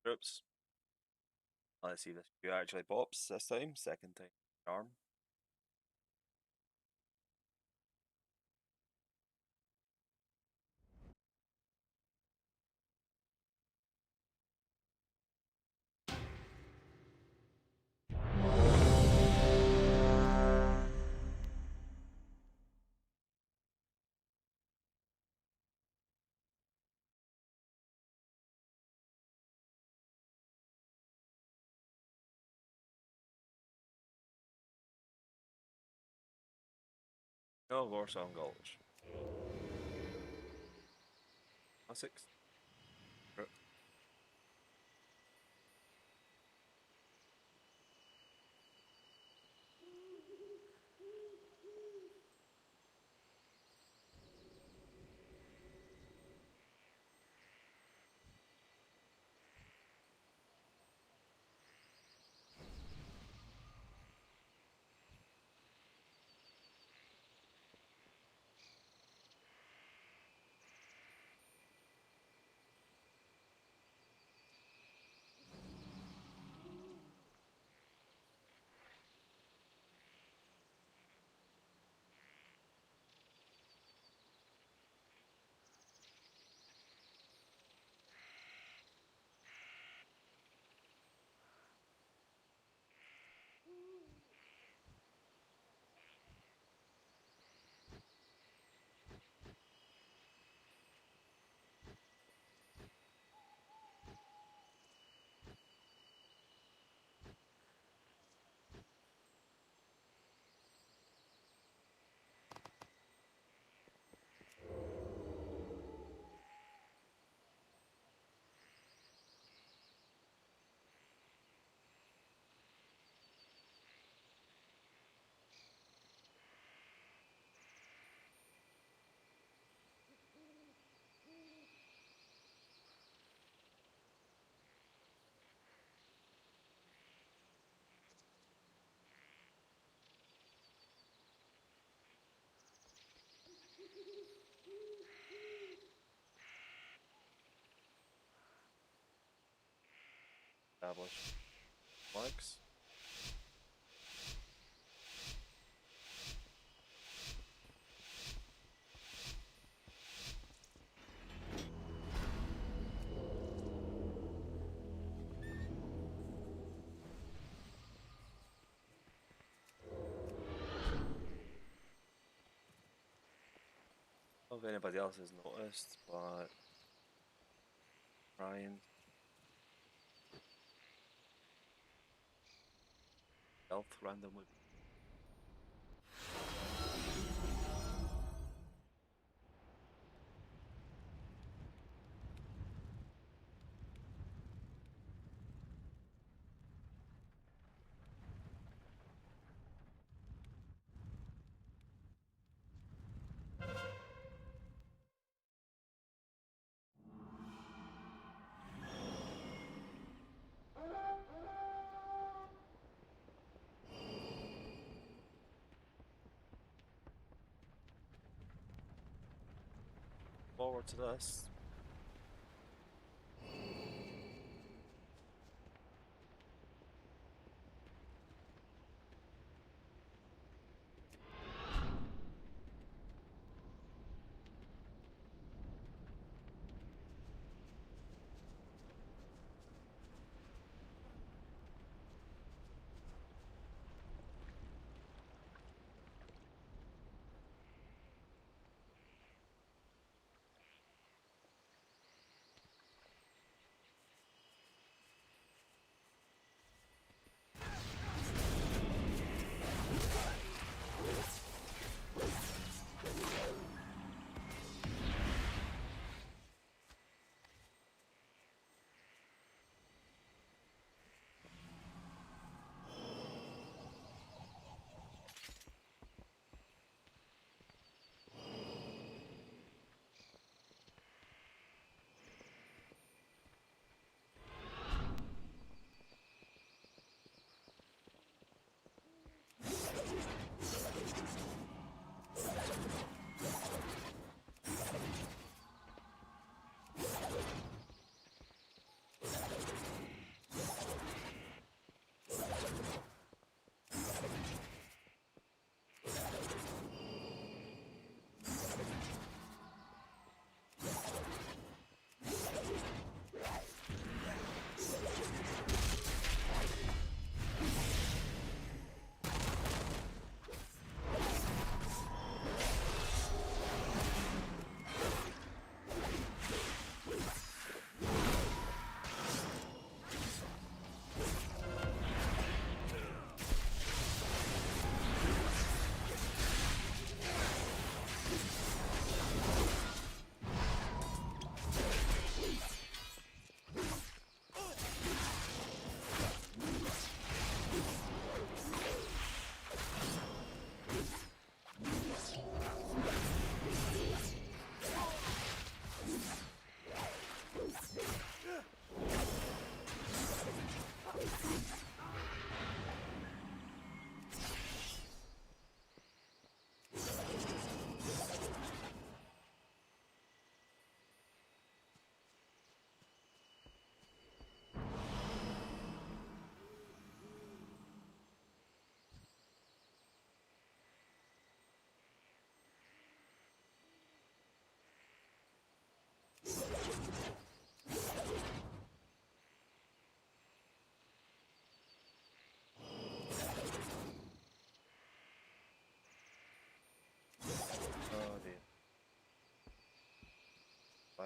Troops. Let's see if this few actually pops this time. Second time charm. No, Warsaw and Gulch. Classics. Establish flags. I don't know if anybody else has noticed, but Ryan health randomly. Forward to this.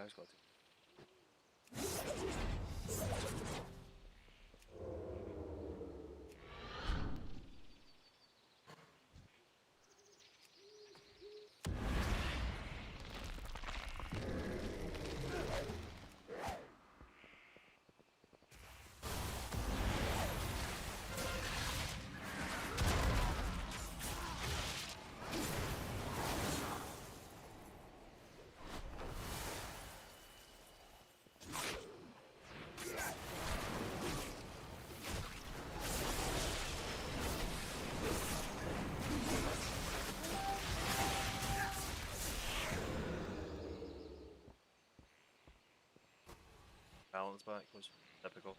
fire's got to. Balance back was typical.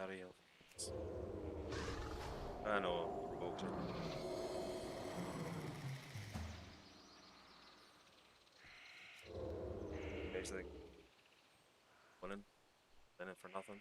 Ariel. I know, provoked it. Guys like winning for nothing.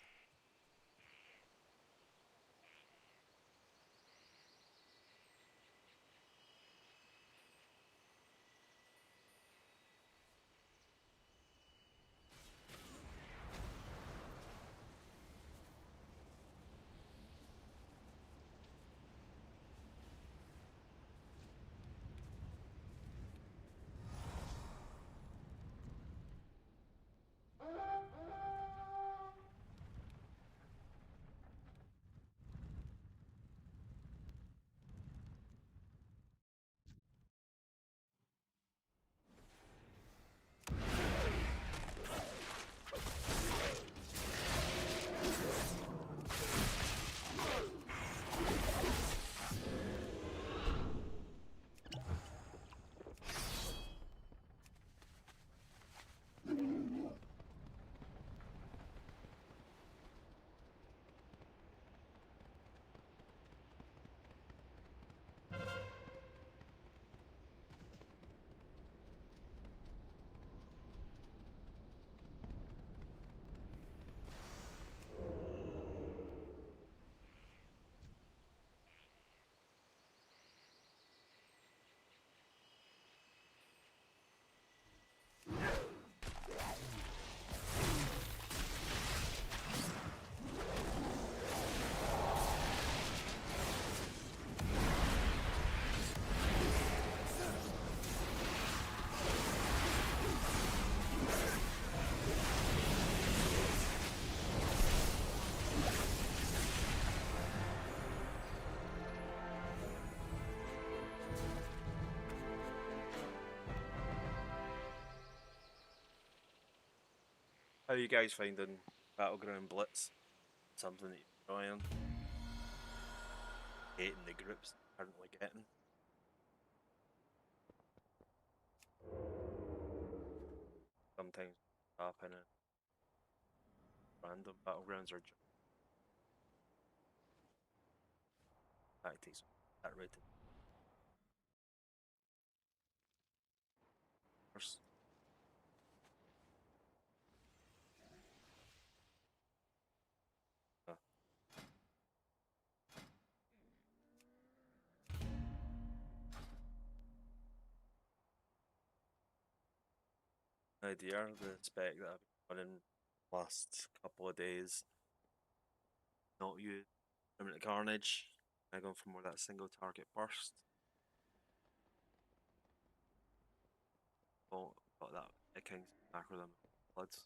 How are you guys finding Battleground Blitz? Something that you're enjoying? Hating the groups currently getting? Sometimes happen in random battlegrounds or just tactics that rated first. Uh, idea the spec that I've been running last couple of days. Not use permanent carnage. I go for more that single target burst. Oh, got that a king's macro them bloods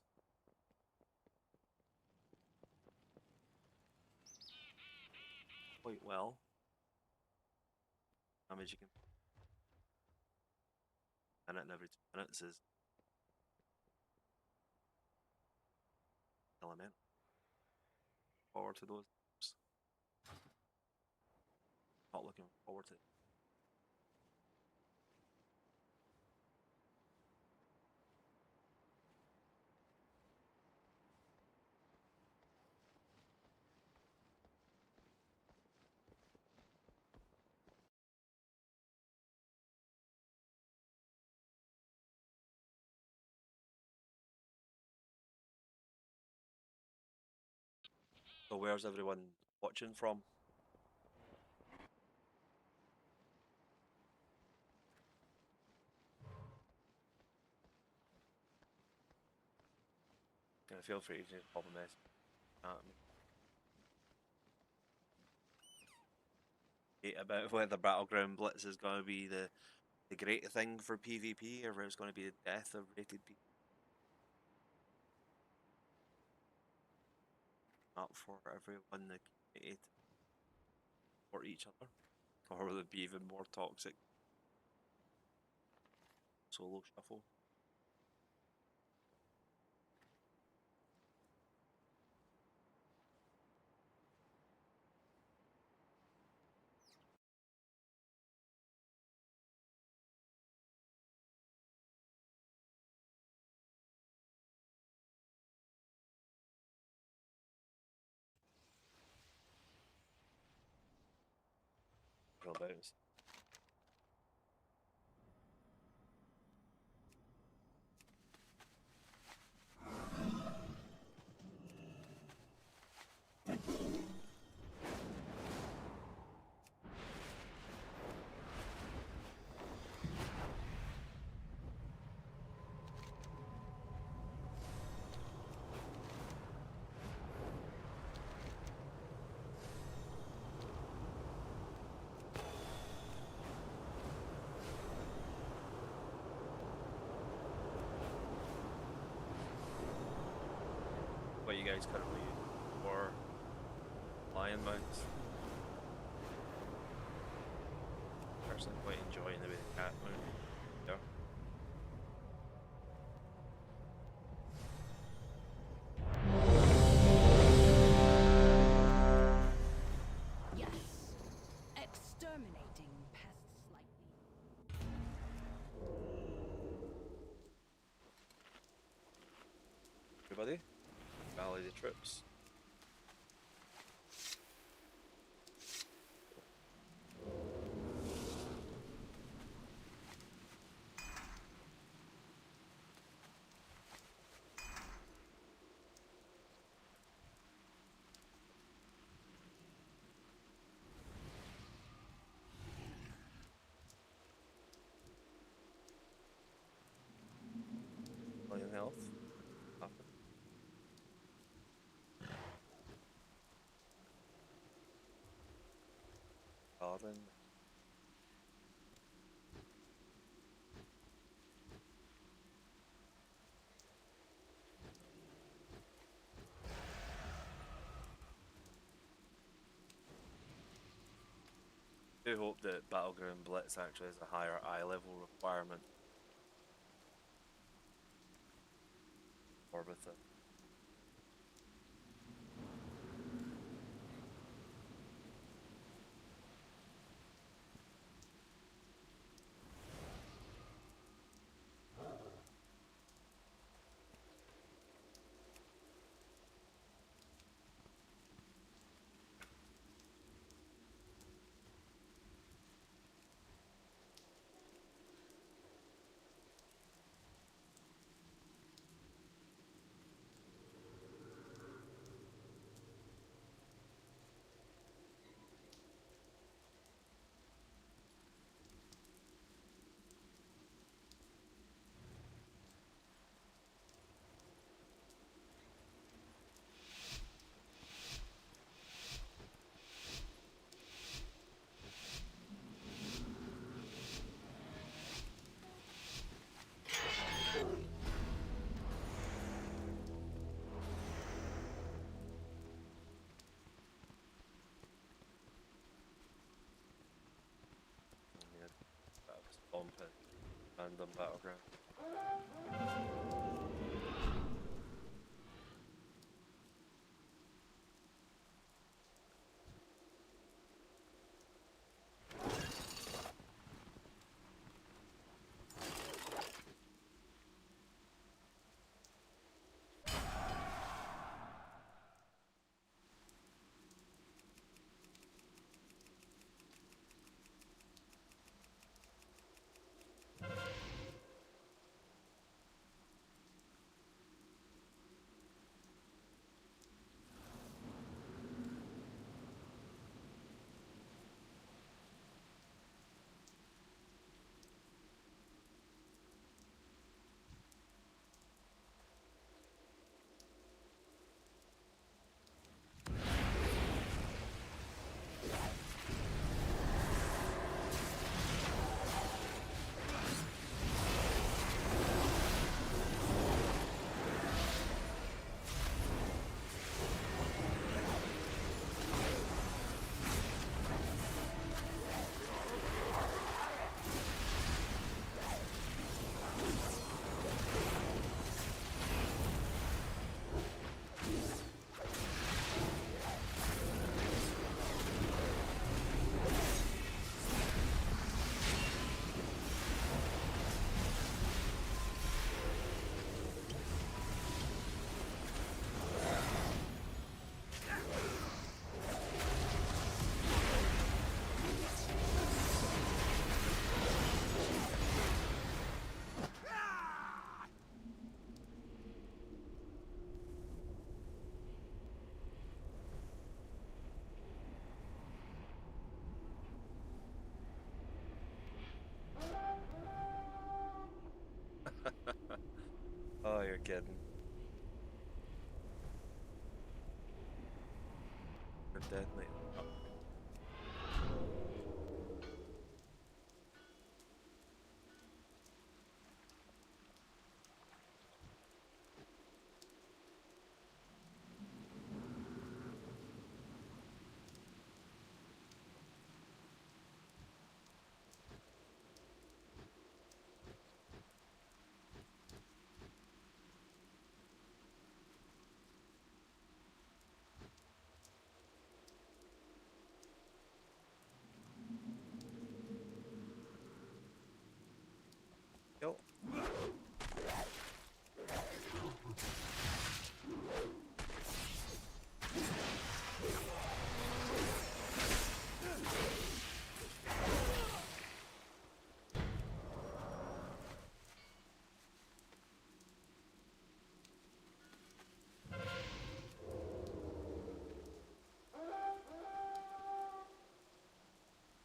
quite well. Damage you can minute and every 2 minutes is elemental. Forward to those. Not looking forward to it. So where's everyone watching from? Feel free to just pop a message at me. About whether Battleground Blitz is going to be the great thing for PvP or whether it's going to be the death of rated people. Not for everyone the community to support each other. Or will it be even more toxic? Solo shuffle. Real bounce. What you guys currently use for lion mounts? Personally quite enjoying the way the cat mount. Yeah. Yes. Exterminating pests like these. Everybody? Rally the troops. Million health. Up. Paladin. I do hope that Battleground Blitz actually has a higher eye level requirement for with it. random battleground. Oh, you're kidding. You're deadly. Oh, yo.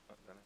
Not gonna.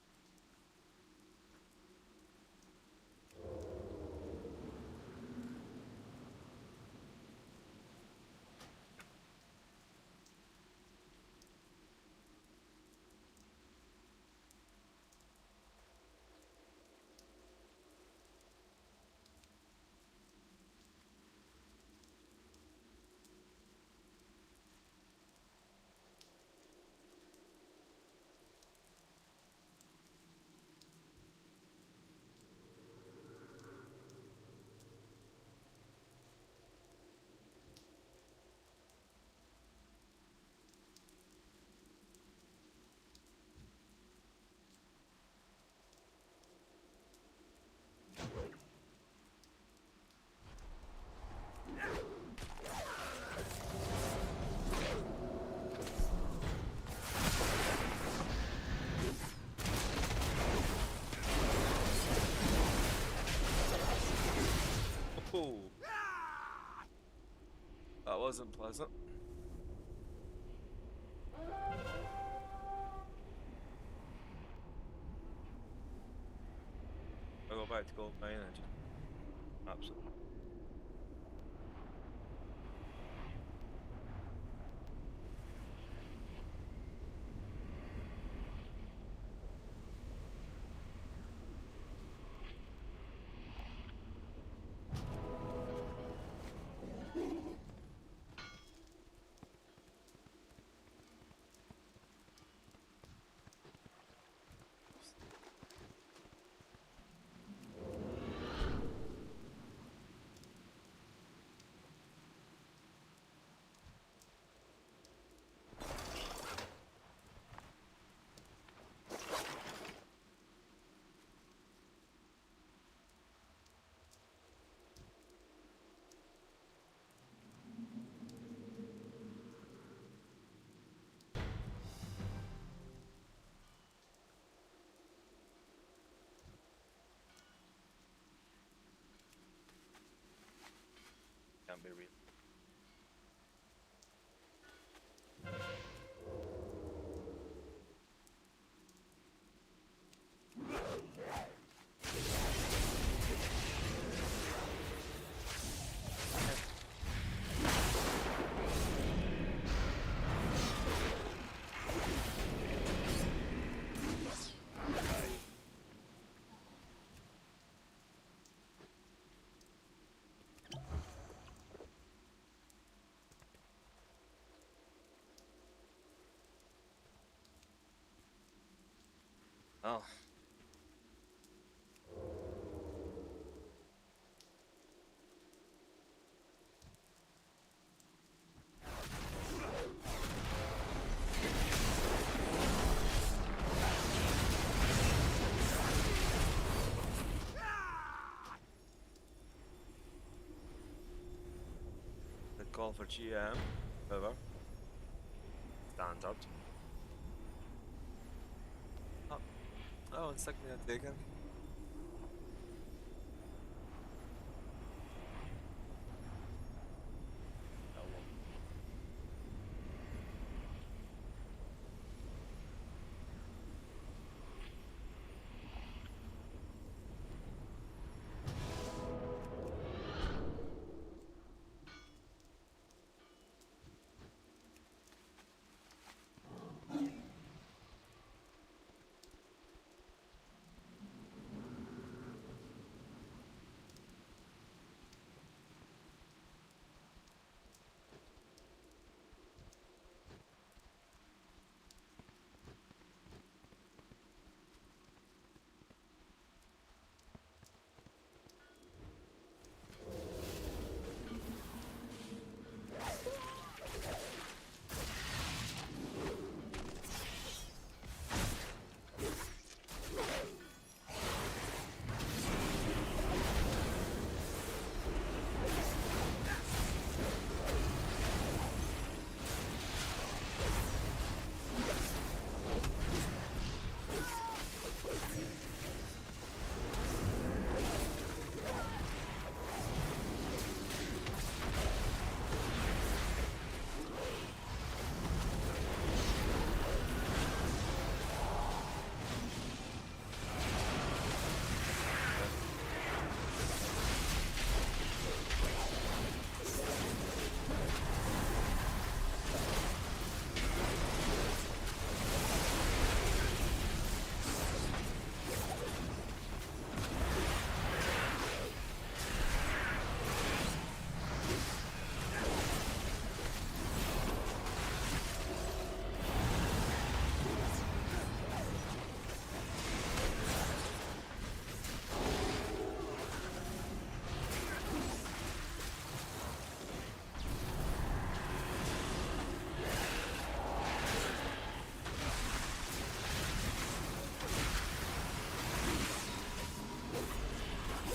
Oh, that wasn't pleasant. I go back to gold mine and just absolutely. me real. Oh. The call for GM, however. Standard. Oh, insignia taken.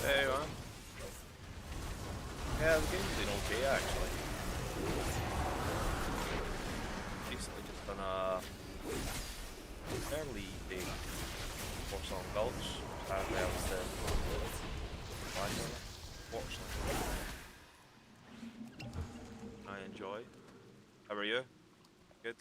There you are. Yeah, the game's been okay actually. Recently just done a fairly big course on Gulch, which apparently I was the fortunately. I enjoy. How are you? Good?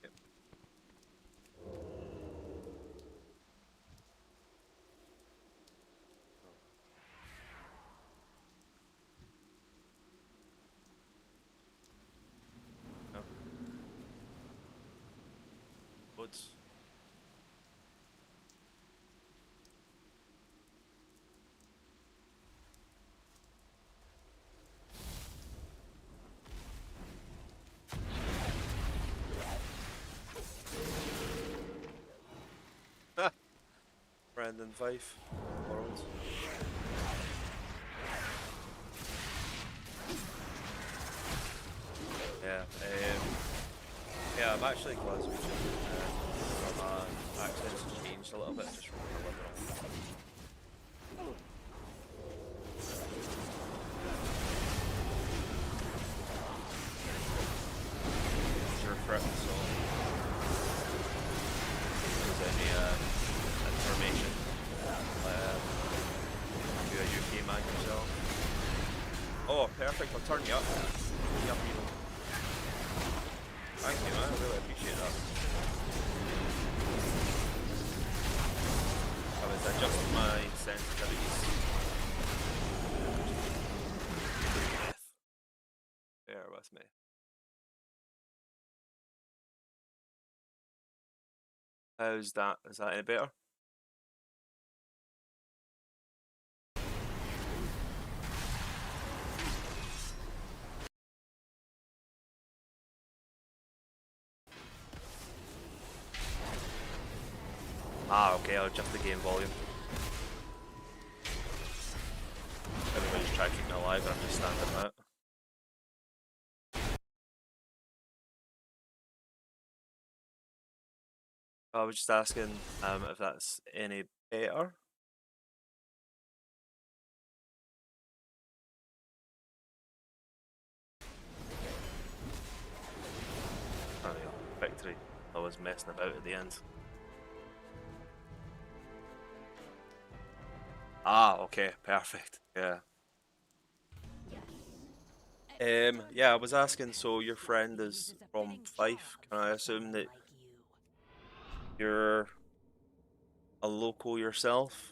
Yep. No. Woods. Brandon Fife. World. Yeah. Yeah, I'm actually Glaswegian. My accent's changed a little bit just from where I live. Oh, perfect. I'll turn you up. Yep, you know. Thank you, man. I really appreciate that. I was adjusting my sensitivities. Bear with me. How's that? Is that any better? Ah, okay, I'll adjust the game volume. Everybody's trying to keep me alive, and I'm just standing out. I was just asking if that's any better. Oh yeah, victory. I was messing about at the end. Ah, okay, perfect. Yeah. Yeah, I was asking, so your friend is from Fife. Can I assume that you're a local yourself?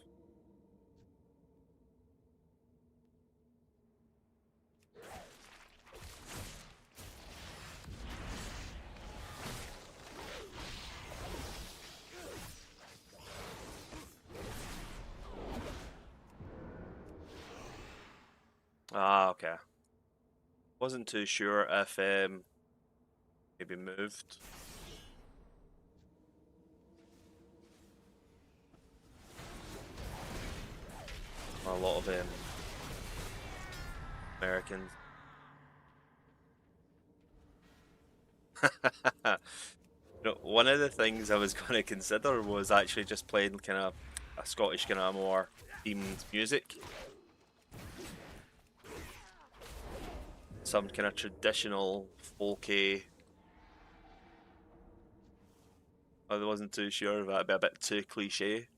Ah, okay. Wasn't too sure if maybe moved. A lot of Americans. One of the things I was going to consider was actually just playing kind of a Scottish kind of more themed music. Some kind of traditional folky. I wasn't too sure if that'd be a bit too cliche.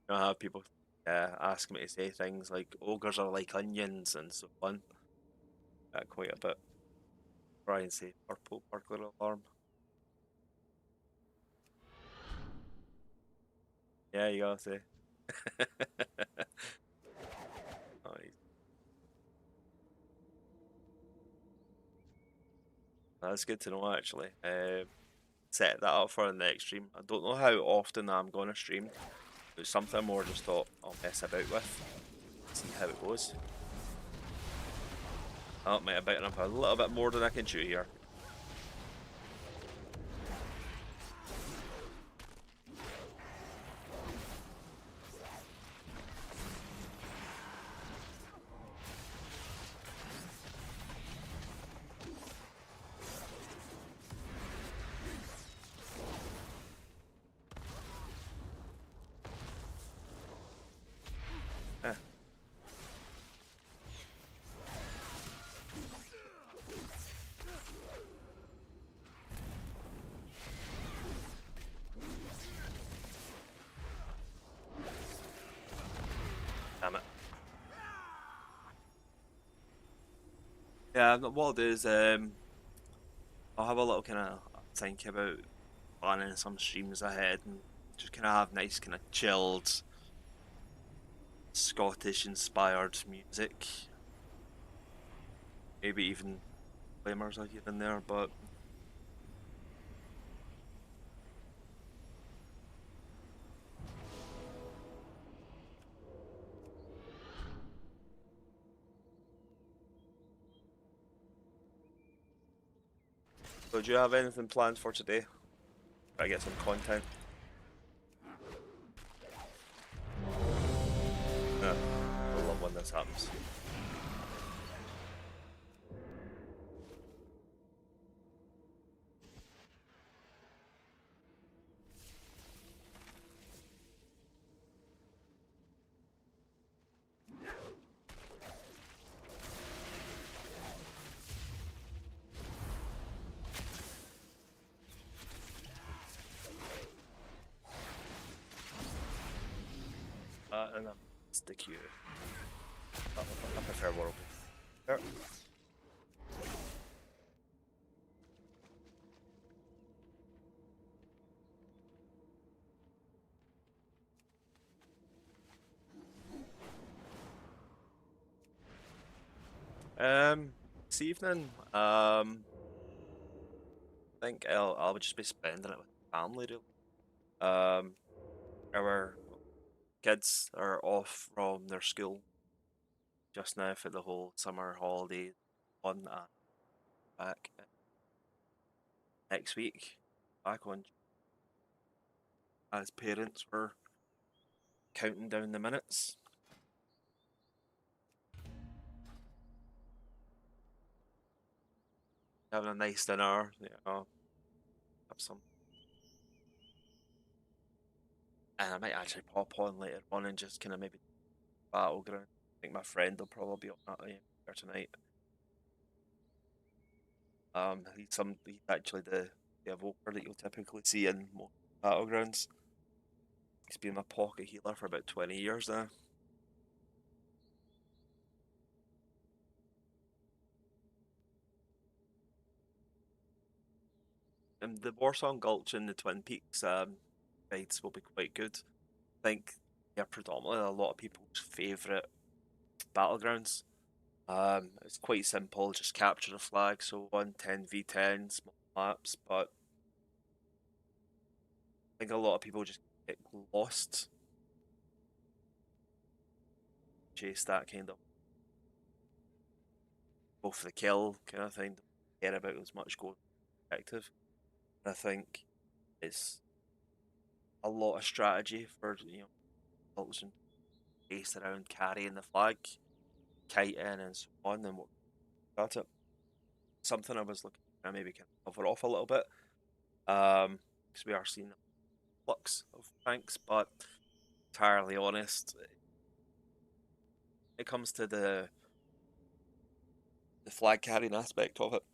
I have people ask me to say things like ogres are like onions and so on. Quite a bit. Try and say purple burglar alarm. Yeah, you gotta say. Nice. That's good to know actually. Set that up for the next stream. I don't know how often I'm gonna stream. It's something more just thought I'll mess about with. See how it goes. I might have bitten up a little bit more than I can chew here. Eh. Damn it. Yeah, what I'll do is I'll have a little kind of think about planning some streams ahead and just kind of have nice kind of chilled Scottish inspired music. Maybe even flamers I get in there, but so do you have anything planned for today? I get some content. Yeah, I love when this happens. And stick you. I prefer world. Sure. This evening, I think I'll just be spending it with family. Really. Our kids are off from their school just now for the whole summer holiday on and back next week. Back on as parents were counting down the minutes, having a nice dinner, have some, and I might actually pop on later on and just kind of maybe Battleground. I think my friend will probably be on that there tonight. He's actually the evoker that you'll typically see in most battlegrounds. He's been my pocket healer for about 20 years now. And the Warsong Gulch and the Twin Peaks guides will be quite good. I think they're predominantly a lot of people's favourite battlegrounds. It's quite simple, just capture the flag, so 1 10v10 small maps, but I think a lot of people just get lost, chase that kind of go for the kill kind of thing, don't care about as much going objective. I think it's a lot of strategy for cults based around carrying the flag, kiting and so on, and what got it. Something I was looking to maybe kind of cover off a little bit, because we are seeing a flux of tanks, but entirely honest, it comes to the flag carrying aspect of it,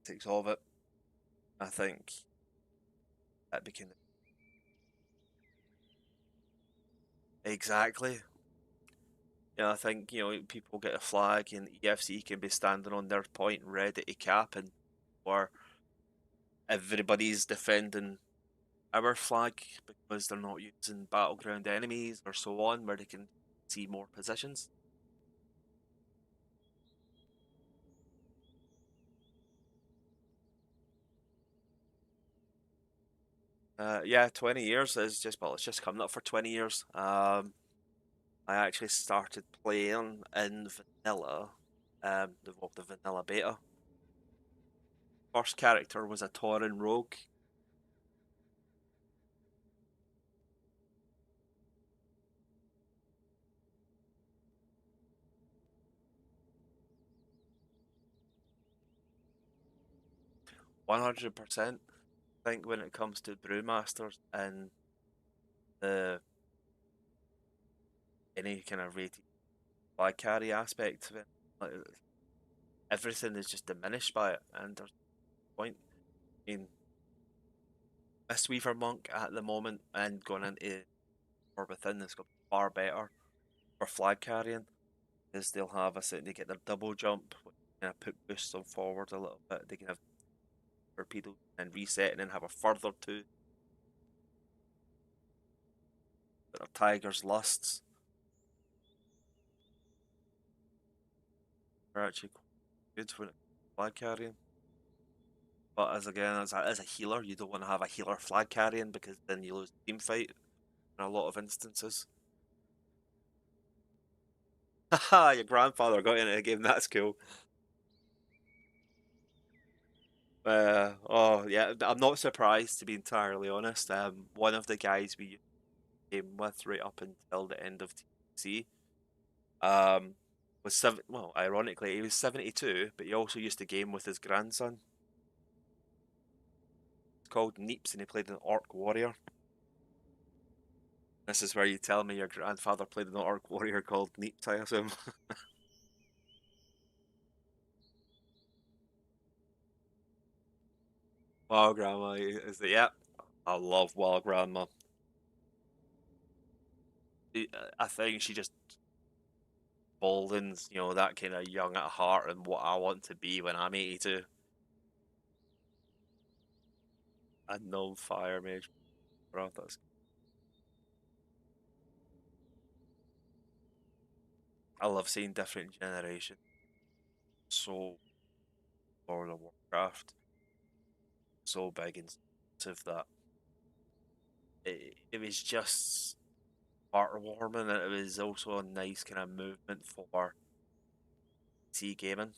takes all of it. I think that became exactly. Yeah, I think people get a flag and EFC can be standing on their point ready to cap, and or everybody's defending our flag because they're not using battleground enemies or so on, where they can see more positions. Yeah, 20 years is just well, it's just coming up for 20 years. I actually started playing in vanilla, the vanilla beta. First character was a Tauren rogue. 100%. I think when it comes to brewmasters and the any kind of rated flag carry aspect of it, like, everything is just diminished by it, and there's no point. I mean, Mistweaver Monk at the moment and going into or within is going to be far better for flag carrying, is they'll have they get their double jump, which kind of put boosts them forward a little bit. They can have torpedo and reset, and then have a further two that are Tiger's Lusts. Are actually quite good when it's flag carrying. But as a healer, you don't want to have a healer flag carrying because then you lose the team fight in a lot of instances. Haha, your grandfather got into the game. That's cool. Oh yeah, I'm not surprised to be entirely honest. One of the guys we game with right up until the end of TC, um, was Well, ironically, he was 72, but he also used to game with his grandson. It's called Neeps, and he played an Orc Warrior. This is where you tell me your grandfather played an Orc Warrior called Neeps, I assume. Wild Grandma is the yeah. I love Wild Grandma. I think she just emboldens, you know, that kind of young at heart and what I want to be when I'm 82. A no fire mage, bro. That's I love seeing different generations. So World of Warcraft, so big and of that it was just heartwarming, and it was also a nice kind of movement for PC gaming.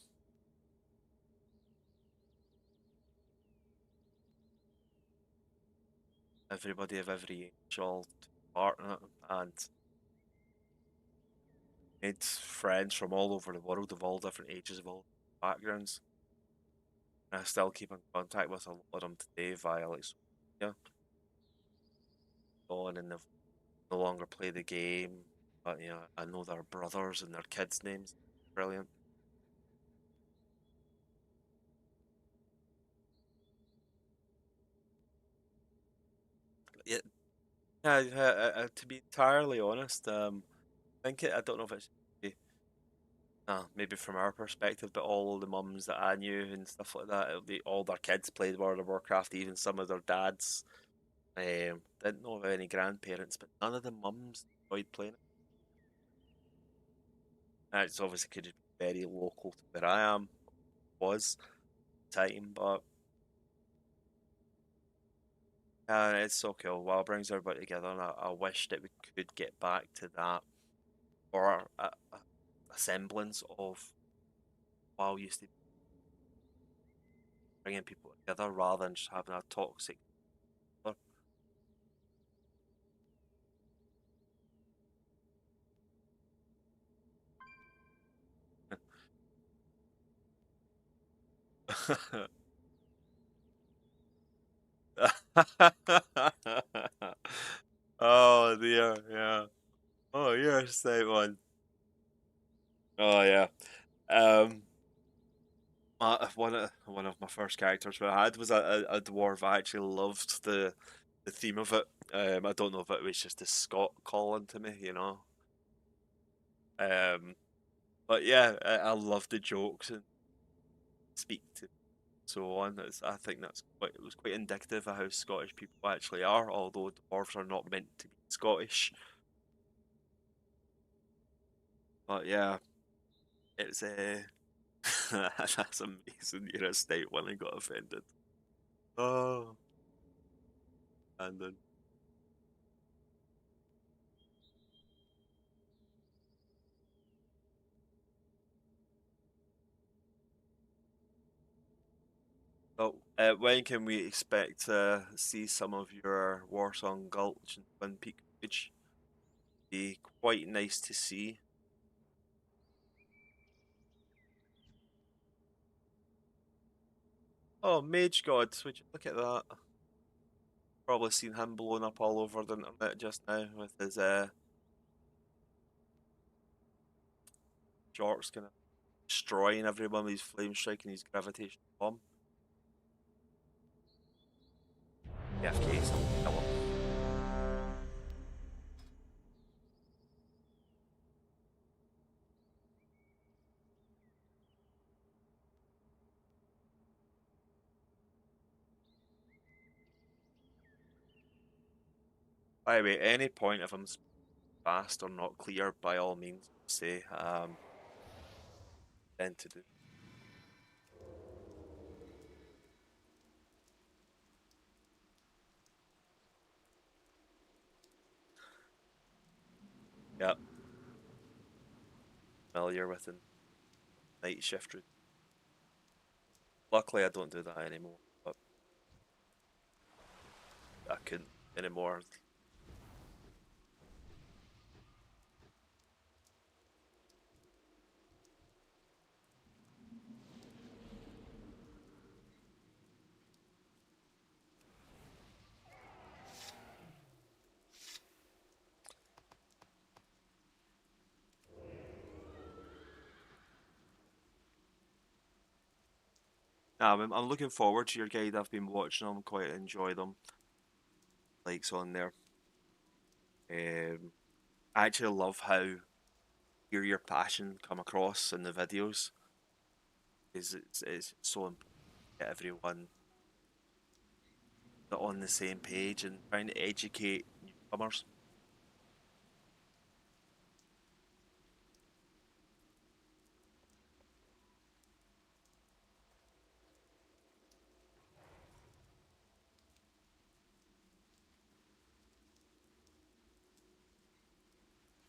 Everybody of every age all took part in it, and made friends from all over the world of all different ages, of all backgrounds. And I still keep in contact with a lot of them today via like social media, on, and they've no longer play the game, but you know I know their brothers and their kids' names. Brilliant. Yeah, to be entirely honest, I don't know if it's maybe from our perspective, but all of the mums that I knew and stuff like that, all their kids played World of Warcraft, even some of their dads. Didn't know of any grandparents, but none of the mums enjoyed playing it. And it's obviously could just be very local to where I am, was time, but it's so cool. Well, it brings everybody together, and I wish that we could get back to that, or a semblance of WoW used to be, bringing people together rather than just having a toxic. Oh dear, yeah. Oh, you're a safe one. Oh yeah. Um, one of my first characters I had was a dwarf. I actually loved the theme of it. I don't know if it was just a Scot calling to me, you know. Um, but yeah, I love the jokes and speak to so on. I think it was quite indicative of how Scottish people actually are, although dwarves are not meant to be Scottish. But yeah, it's that's amazing. You're a state one and got offended. Oh, and then when can we expect to see some of your Warsong Gulch and Twin Peak footage? Be quite nice to see. Oh, Mage God, would you look at that? Probably seen him blowing up all over the internet just now with his jorts kind of destroying everyone with his flame strike and his gravitation bomb. AFK, someone kill him. By the way, any point of him fast or not clear, by all means, say then to do. Yeah, familiar with the night shift route. Luckily, I don't do that anymore, but I couldn't anymore. I'm looking forward to your guide. I've been watching them, quite enjoy them. Likes on there. I actually love how hear your passion come across in the videos. It's so important to get everyone on the same page and trying to educate newcomers.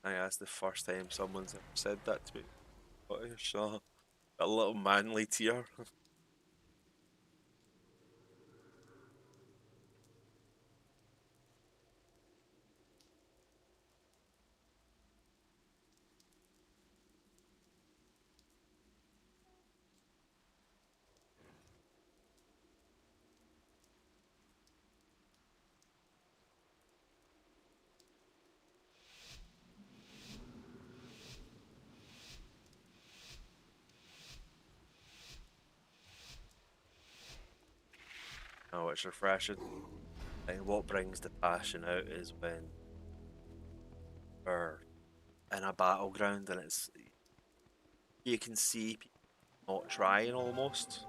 I think that's the first time someone's ever said that to me. So a little manly tear. Oh, it's refreshing. And what brings the passion out is when we're in a battleground and it's you can see people not trying almost.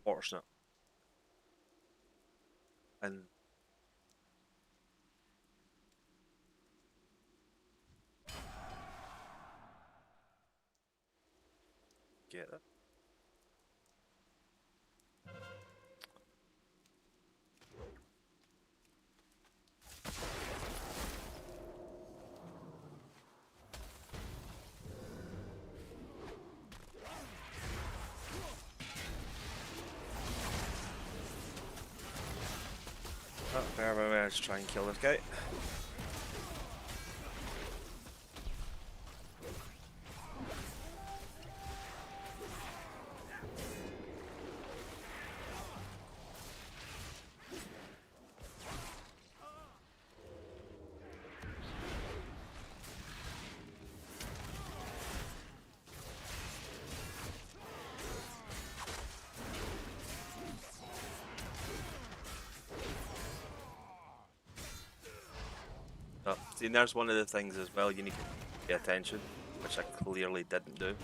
Fortunate. And get it. Oh, bear with me, let's try and kill this guy. Oh, see, and there's one of the things as well you need to pay attention, which I clearly didn't do.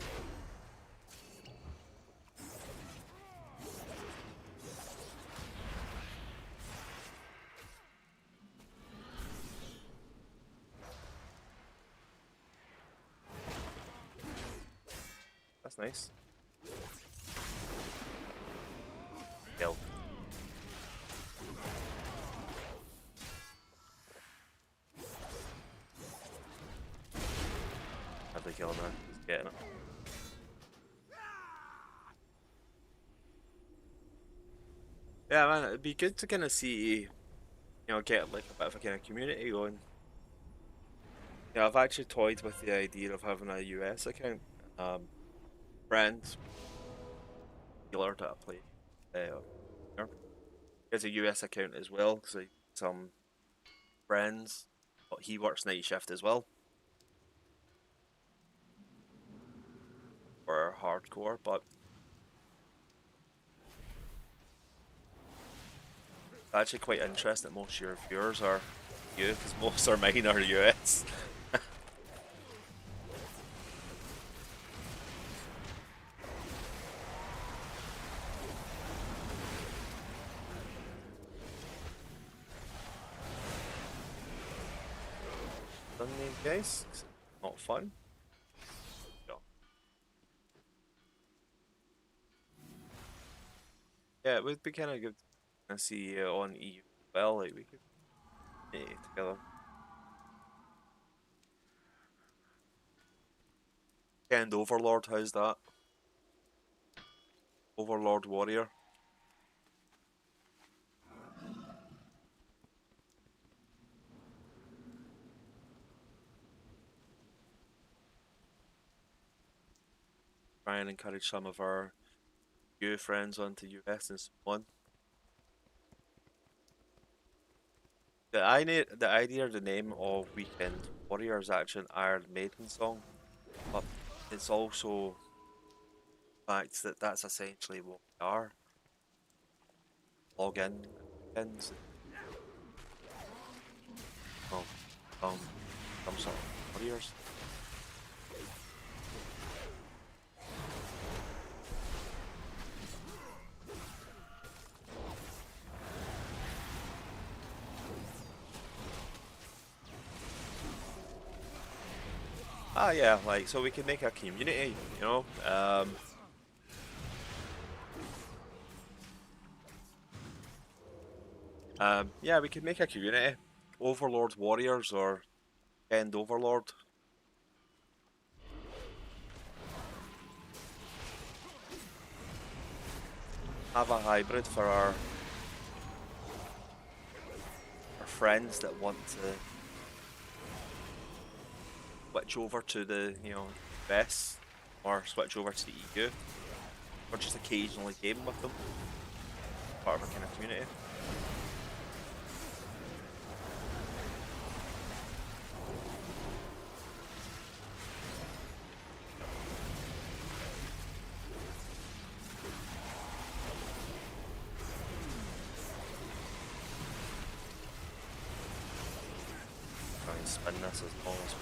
That's nice. Kill. Have to kill him now. He's getting it. Yeah, man, it'd be good to kind of see, get like a bit of a kind of community going. Yeah, I've actually toyed with the idea of having a US account. Friends, dealer that I play. Here. He has a US account as well because some friends, but he works night shift as well. Or hardcore, but it's actually quite interesting that most of your viewers are you, because most of mine are US. In any case, not fun. No. Yeah, it would be kind of good to see on EU as well, like we could meet together. And Overlord, how's that? Overlord Warrior. Try and encourage some of our new friends onto US and so on. The idea of the name of Weekend Warrior is actually an Iron Maiden song, but it's also the fact that that's essentially what we are. Log in weekends. Oh. warriors. Ah, yeah, like, so we can make a community, you know? Yeah, we could make a community. Overlord warriors or End Overlord. Have a hybrid for our friends that want to switch over to the, best, or switch over to the EU, or just occasionally game with them. Part of a kind of community. Try and spin this as long as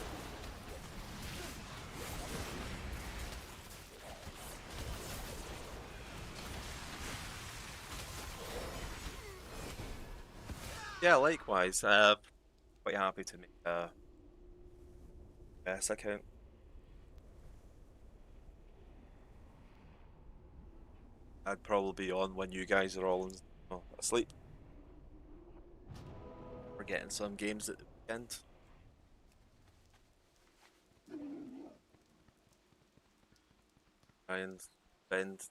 yeah, likewise. Quite happy to make a best account. I'd probably be on when you guys are all asleep. We're getting some games at the weekend. Try and spend.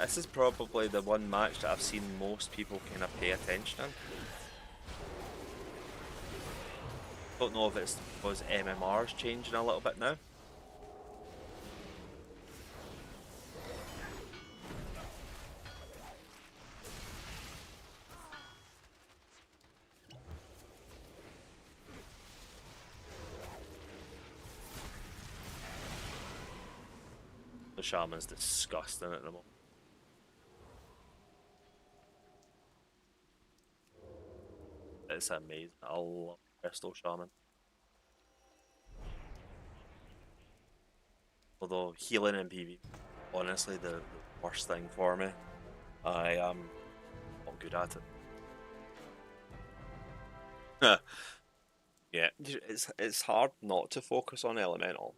This is probably the one match that I've seen most people kind of pay attention in. Don't know if it's because MMR's changing a little bit now. The Shaman's disgusting at the moment. It's amazing. I love Crystal Shaman. Although healing in PvP, honestly, the worst thing for me. I am not good at it. Yeah, it's hard not to focus on elemental.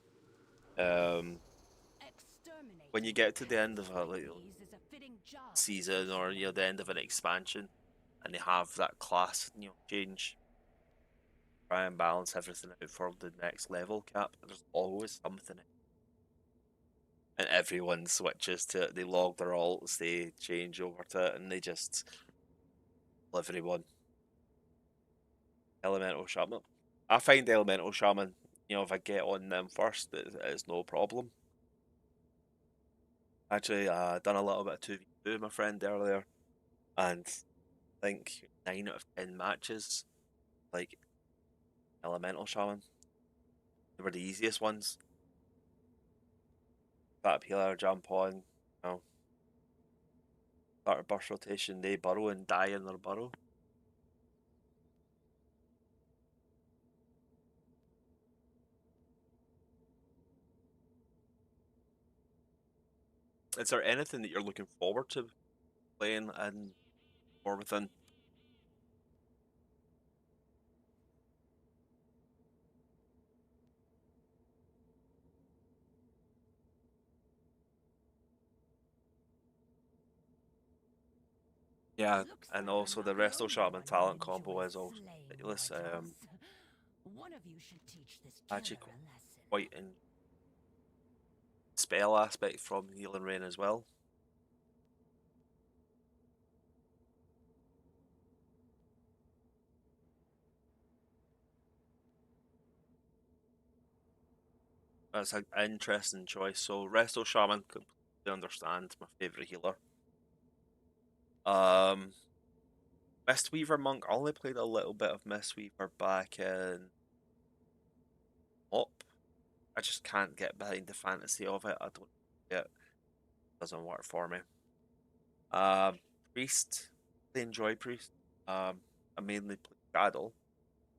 When you get to the end of a season or the end of an expansion, and they have that class change, try and balance everything out for the next level cap. There's always something, and everyone switches to it. They log their alts, they change over to it, and they just kill everyone. Elemental Shaman. I find Elemental Shaman, if I get on them first, it's no problem. Actually, done a little bit of 2v2 with my friend earlier, and I think 9 out of 10 matches, like Elemental Shaman, they were the easiest ones. Start a healer, jump on, start a burst rotation, they burrow and die in their burrow. Is there anything that you're looking forward to playing in or within? Yeah, and also the Resto Shaman talent combo is also ridiculous. One of you should teach this Actually killer a lesson. quite in spell aspect from Healing Rain as well. That's an interesting choice. So Resto Shaman, completely understand, my favourite healer. Um, Mistweaver Monk, I only played a little bit of Mistweaver back in Op. I just can't get behind the fantasy of it. I don't it doesn't work for me. Um, Priest, I enjoy Priest. I mainly play Shadow,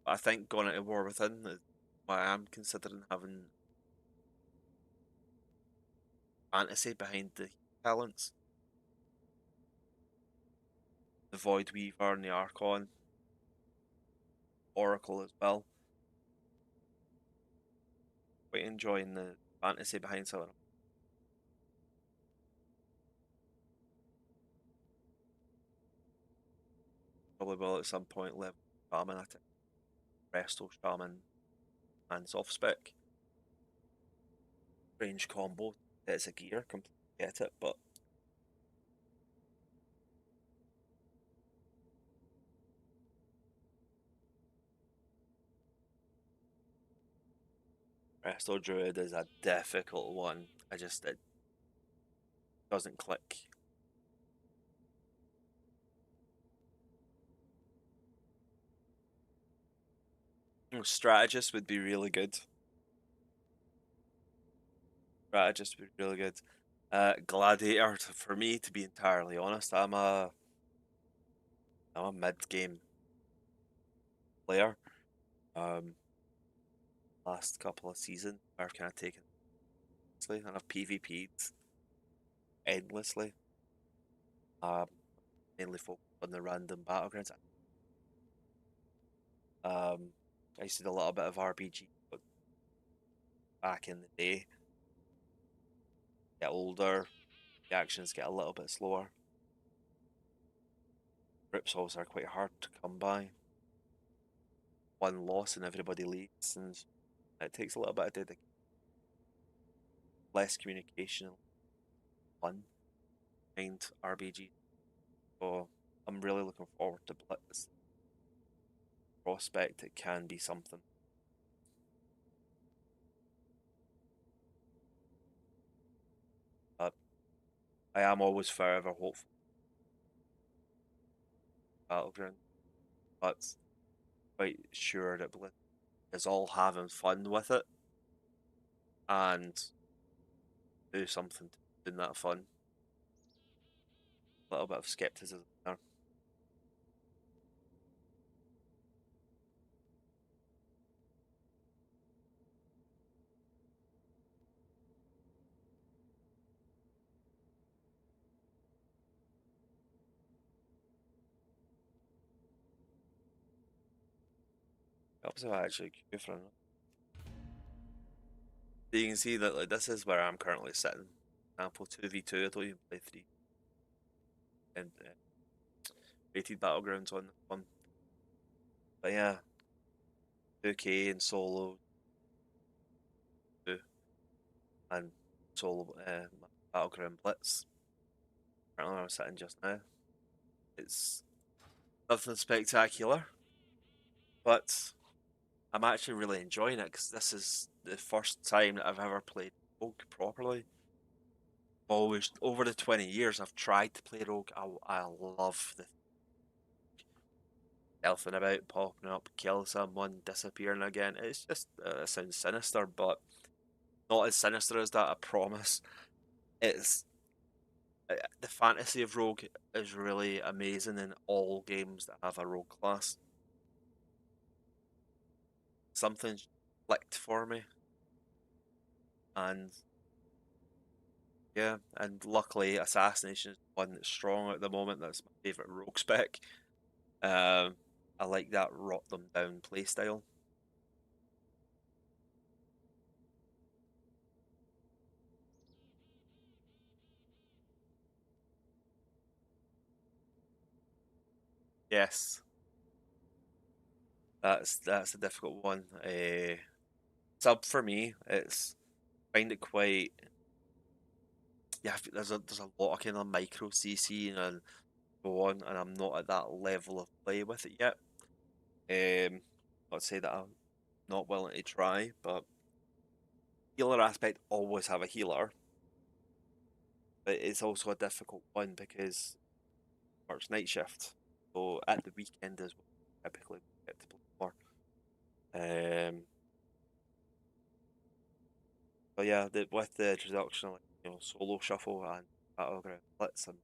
but I think going into War Within is why I'm considering having fantasy behind the talents. The Void Weaver and the Archon, Oracle as well. Quite enjoying the fantasy behind some of them. Probably will at some point level Shaman. I think Resto Shaman and soft spec range combo. It's a gear, completely get it, but Resto Druid is a difficult one. It doesn't click. Strategist would be really good. Strategist would be really good. Gladiator, for me, to be entirely honest, I'm a mid game player. Um, Last couple of seasons, I've kind of taken it seriously, and I've PvP'd endlessly. Um, Mainly focused on the random battlegrounds. I used to do a little bit of RPG, but back in the day, get older, the actions get a little bit slower. Group solves are quite hard to come by. One loss and everybody leaves, and it takes a little bit of dedication, less communication, fun behind RPG. So I'm really looking forward to Blitz. Prospect it can be something. But I am always forever hopeful Battleground, but quite sure that Blitz is all having fun with it and do something to do that fun. A little bit of skepticism there. Helps if I actually queue for it. You can see that like this is where I'm currently sitting. Example 2v2, I don't even play 3 and rated battlegrounds on this one. But yeah, 2K and solo 2 and solo battleground blitz. Currently where I'm sitting just now. It's nothing spectacular, but I'm actually really enjoying it because this is the first time that I've ever played Rogue properly. Always over the 20 years I've tried to play Rogue. I love the elfing about, popping up, kill someone, disappearing again. It's just it sounds sinister, but not as sinister as that. I promise. It's the fantasy of Rogue is really amazing in all games that have a Rogue class. Something clicked for me, and yeah, and luckily Assassination is one that's strong at the moment. That's my favorite Rogue spec. Um, I like that rot them down playstyle. Yes, that's a difficult one. Sub for me, it's find it quite. Yeah, there's a lot of kind of micro CC and go on, and I'm not at that level of play with it yet. Not to say that I'm not willing to try, but healer aspect, always have a healer, but it's also a difficult one because it works night shift. So at the weekend is when typically we get to play more. But yeah, with the introduction of solo shuffle and battleground blitz, I'm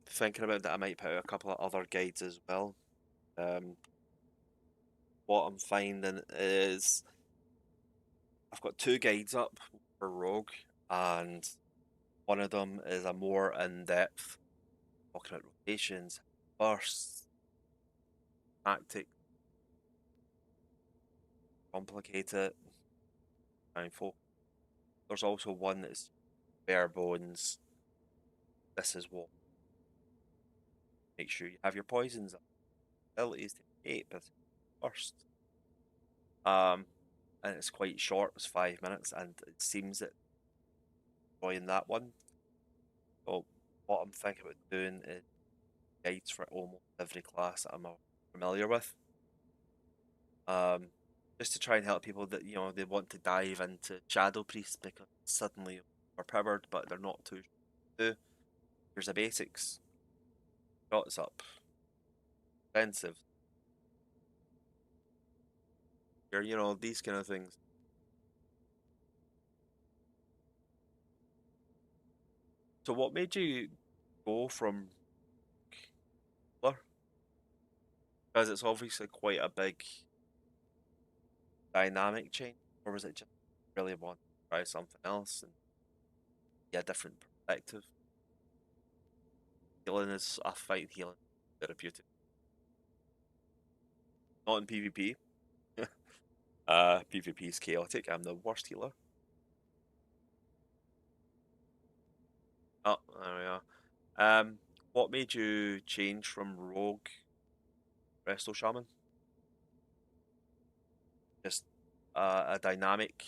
thinking about that I might put out a couple of other guides as well. Um, what I'm finding is I've got two guides up for Rogue, and one of them is a more in-depth talking about rotations, bursts, tactics, complicated, and focus. There's also one that's bare bones. This is what make sure you have your poisons up. Abilities to 8 but first. And it's quite short, it's 5 minutes, and it seems that enjoying that one. So what I'm thinking about doing is guides for almost every class that I'm familiar with. Just to try and help people that they want to dive into Shadow Priest because suddenly are powered, but they're not too sure to do. Here's the basics. Shots up. Defensive. These kind of things. So what made you go from Blur? Because it's obviously quite a big dynamic change, or was it just really want to try something else and a different perspective? Healing is I find healing therapeutic. Not in PvP. PvP is chaotic. I'm the worst healer. Oh, there we are. What made you change from Rogue Resto Shaman? Just a dynamic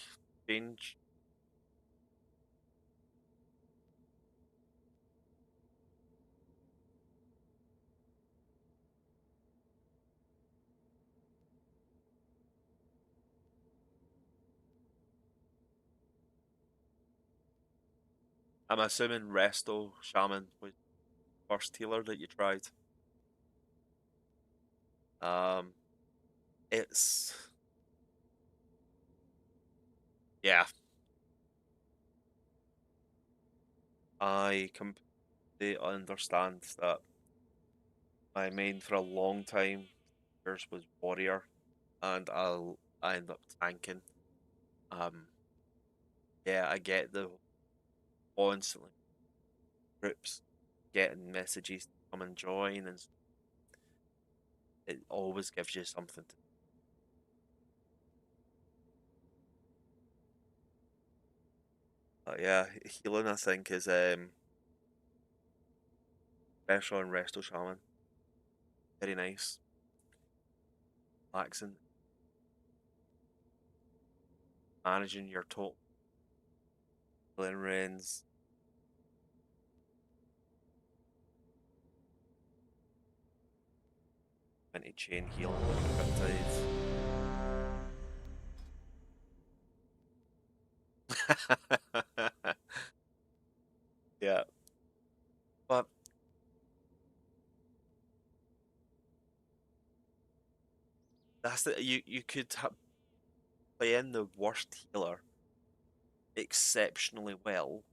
change. I'm assuming Resto Shaman was the first healer that you tried. Um, it's yeah, I completely understand that. My main for a long time yours was Warrior, and I end up tanking. Um, yeah, I get the constantly groups getting messages to come and join, and it always gives you something to. But yeah, healing I think is special in Resto Shaman. Very nice, relaxing, managing your total healing reigns. Into chain healing, Riptide. Yeah, but that's the you could play in the worst healer exceptionally well,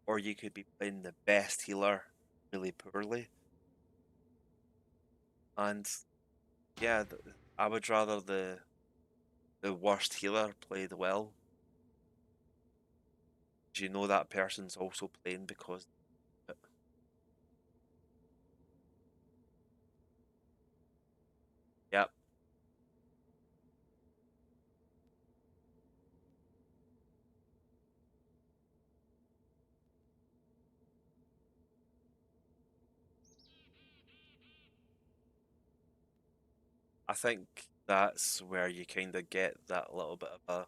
or you could be playing the best healer really poorly. And yeah, I would rather the worst healer played well. 'Cause you know that person's also playing because yeah, I think that's where you kind of get that little bit of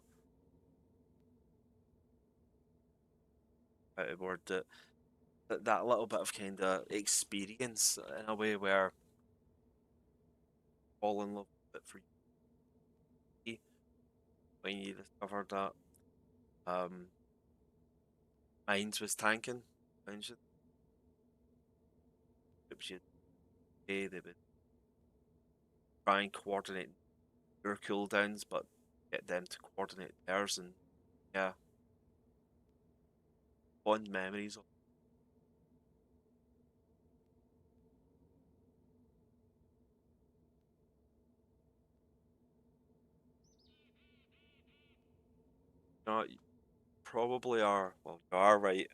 a out of word that little bit of kind of experience in a way where fall in love. bit for you when you discovered that. Um, Mines was tanking. Mines would they would try and coordinate your cooldowns, but get them to coordinate theirs, and yeah, fond memories. You probably are. Well, you are right.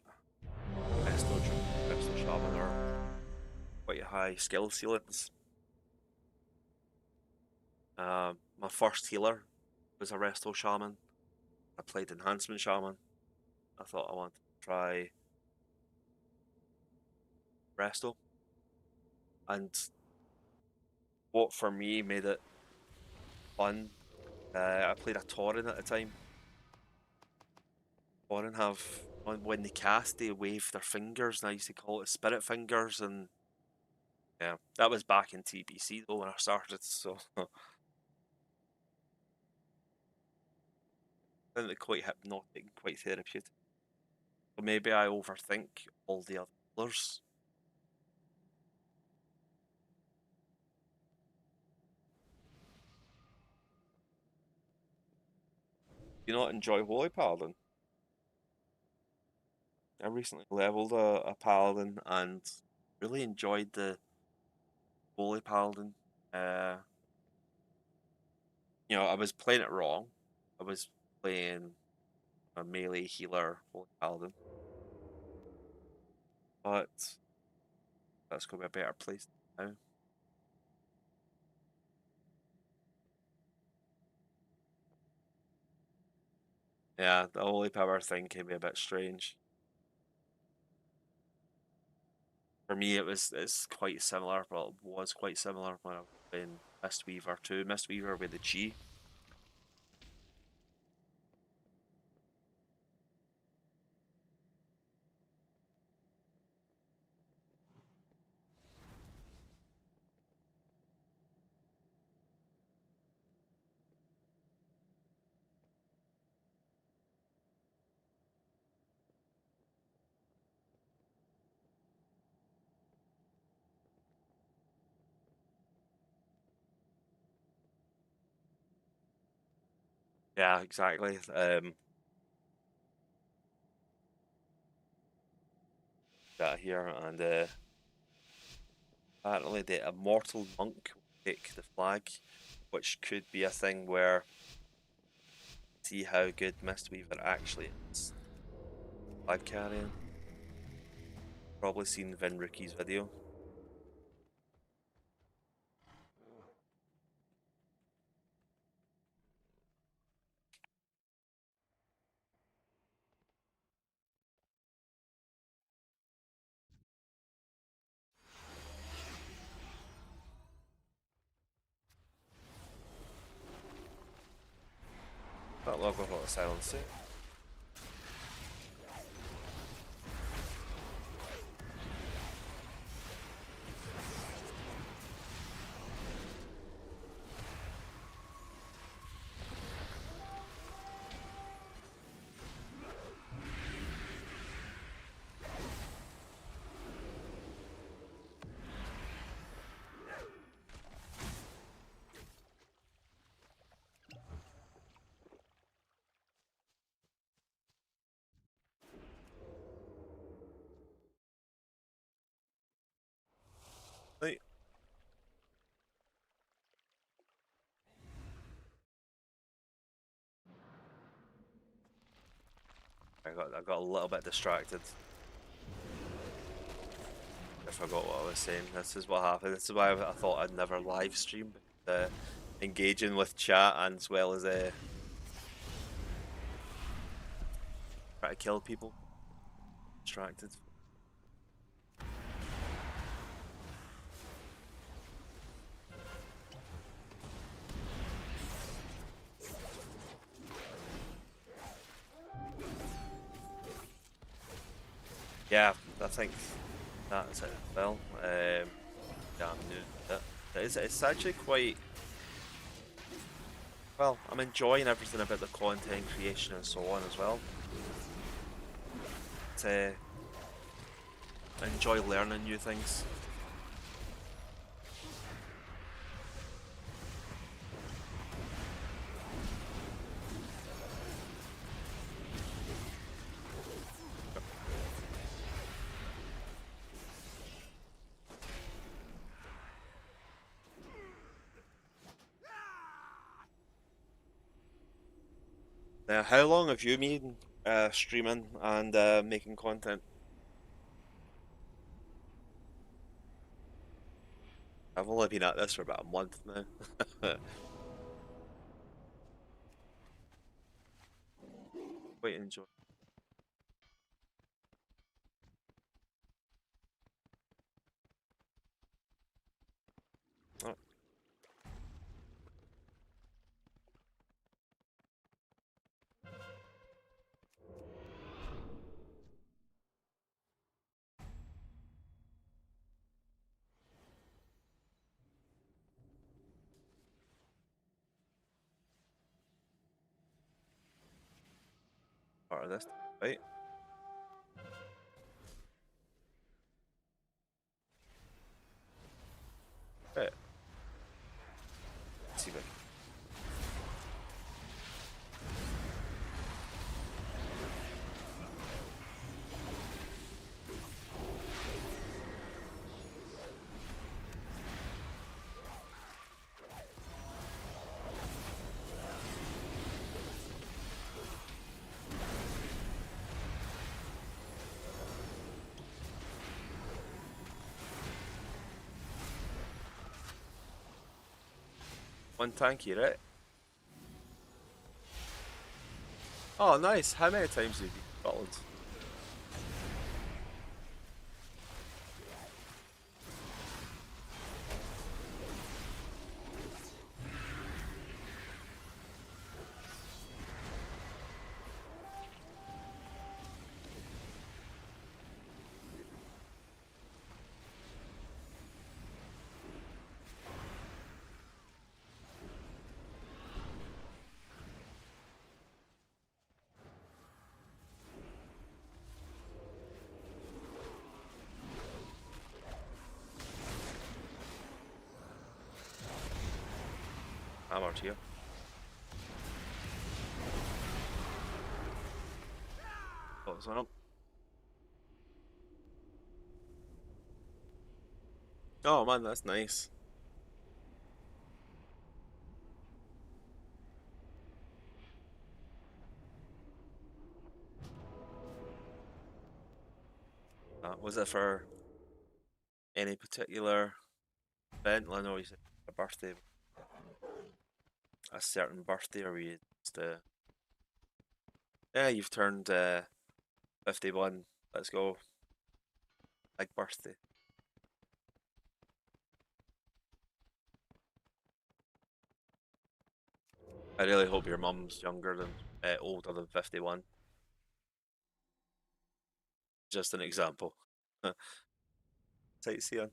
Resto, Resto Shaman are quite high skill ceilings. My first healer was a Resto Shaman. I played Enhancement Shaman. I thought I wanted to try Resto. And what for me made it fun, I played a Tauren at the time. Tauren have, when they cast, they wave their fingers, and I used to call it spirit fingers, and yeah, that was back in TBC though when I started, so I found it quite hypnotic and quite therapeutic. So maybe I overthink all the other colors. Do you not enjoy Holy Paladin? I recently leveled a Paladin and really enjoyed the Holy Paladin. Uh, I was playing it wrong. I was playing a melee healer Holy Paladin, but that's going to be a better place now. Yeah, the Holy Power thing can be a bit strange. For me, it's quite similar. Well, it was quite similar when I was playing Mistweaver too. Mistweaver with the Chi. Yeah, exactly. That here, and apparently the Immortal Monk will take the flag, which could be a thing where see how good Mistweaver actually is. Flag carrying. Probably seen Vinricky's video. That log with a lot of silence. Right. I got a little bit distracted. I forgot what I was saying. This is what happened. This is why I thought I'd never live stream. Engaging with chat and as well as try to kill people. Distracted. Yeah, I think that's it. Well, yeah, I'm new. It's actually quite well, I'm enjoying everything about the content creation and so on as well. It's, I enjoy learning new things. Now, how long have you been streaming and making content? I've only been at this for about a month now. Quite enjoy. Oh, part of this, right? Right. Let's see if I one tanky, right? Oh, nice. How many times have you been to Scotland? I'm out here. What's up? Oh man, that's nice. Was it for any particular event? I know you said a birthday, a certain birthday, or you just yeah, you've turned 51. Let's go. Big birthday. I really hope your mum's younger than older than 51. Just an example. Sightseeing.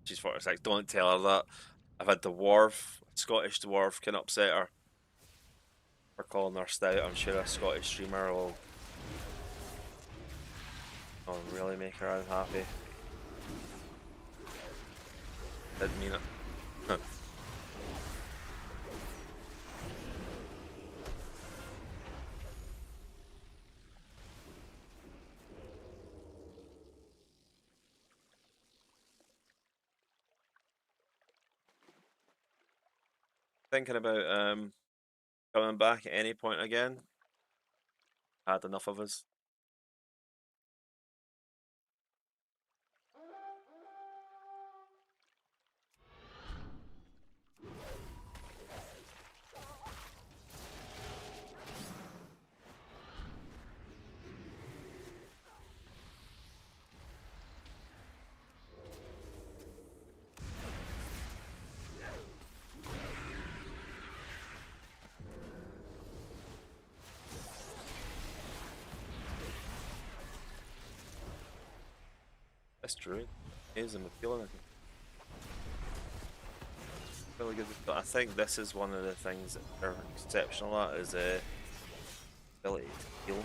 She's 46. Don't tell her that. I've had the dwarf, Scottish dwarf, can upset her for calling her stout. I'm sure a Scottish streamer will really make her unhappy. Didn't mean it. Thinking about coming back at any point again. Had enough of us. this druid. Amazing appealing. Really good. But I think this is one of the things that are exceptional at is ability to heal.